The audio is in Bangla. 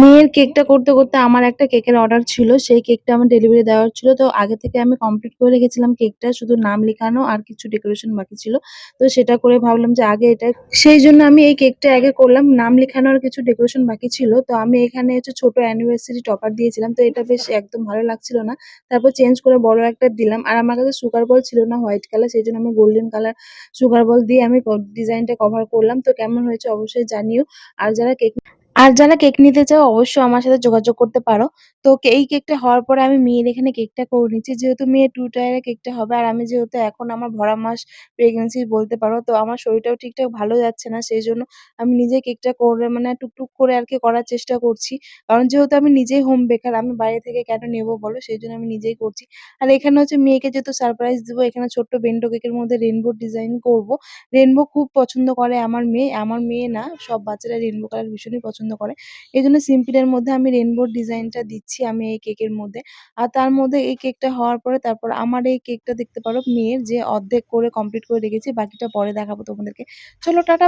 মেয়ের কেকটা করতে, করতে আমার একটা কেকের অর্ডার ছিল। সেই কেকটা আমার ডেলিভারি দেওয়ার ছিল। তো আগে থেকে আমি কমপ্লিট করে রেখেছিলাম কেকটা। শুধু নাম লিখানো আর কিছু ডেকোরেশন বাকি ছিল। তো সেটা করে ভাবলাম যে আগে এটা সেইজন্য আমি এই কেকটা আগে করলাম। নাম লিখানো আর কিছু ডেকোরেশন বাকি ছিল। তো আমি এখানে হচ্ছে ছোট অ্যানিভার্সারি টপার দিয়েছিলাম। তো এটা বেশ একদম ভালো লাগছিল না। তারপর চেঞ্জ করে বড় একটা দিলাম। আর আমার কাছে সুগার বল ছিল না হোয়াইট কালার। সেজন্য আমি গোল্ডেন কালার সুগার বল দিয়ে আমি ডিজাইনটা কভার করলাম। তো কেমন হয়েছে অবশ্যই জানিও। আর যারা কেক নিতে চাও অবশ্যই আমার সাথে যোগাযোগ করতে পারো। তো এই কেকটা হওয়ার পরে আমি মেয়ের এখানে কেকটা করে নিচ্ছি। যেহেতু মেয়ের 2 টায়ারের কেকটা হবে আর আমি যেহেতু এখন আমার ভরা মাস প্রেগন্যান্সি বলতে পারো। তো আমার শরীরটাও ঠিকঠাক ভালো যাচ্ছে না। সেইজন্য আমি নিজে কেকটা করে মানে টুকটুক করে আরকি করার চেষ্টা করছি। কারণ যেহেতু আমি নিজেই হোম বেকার আমি বাইরে থেকে কেন নেবো বলো? সেইজন্য আমি নিজেই করছি। আর এখানে হচ্ছে মেয়েকে যেহেতু সারপ্রাইজ দিবো এখানে ছোট্ট বেন্টো কেকের মধ্যে রেইনবো ডিজাইন করব। রেইনবো খুব পছন্দ করে আমার মেয়ে। আমার মেয়ে না সব বাচ্চারা রেইনবো কালার ভীষণই পছন্দ করে। এজন্য সিম্পল এর মধ্যে আমি রেইনবোর ডিজাইনটা দিচ্ছি আমি এই কেকের মধ্যে। আর তার মধ্যে এই কেকটা হওয়ার পরে তারপর আমার এই কেকটা দেখতে পারো মেয়ের যে অর্ধেক করে কমপ্লিট করে রেখেছি। বাকিটা পরে দেখাবো তোমাদেরকে। চলো টাটা।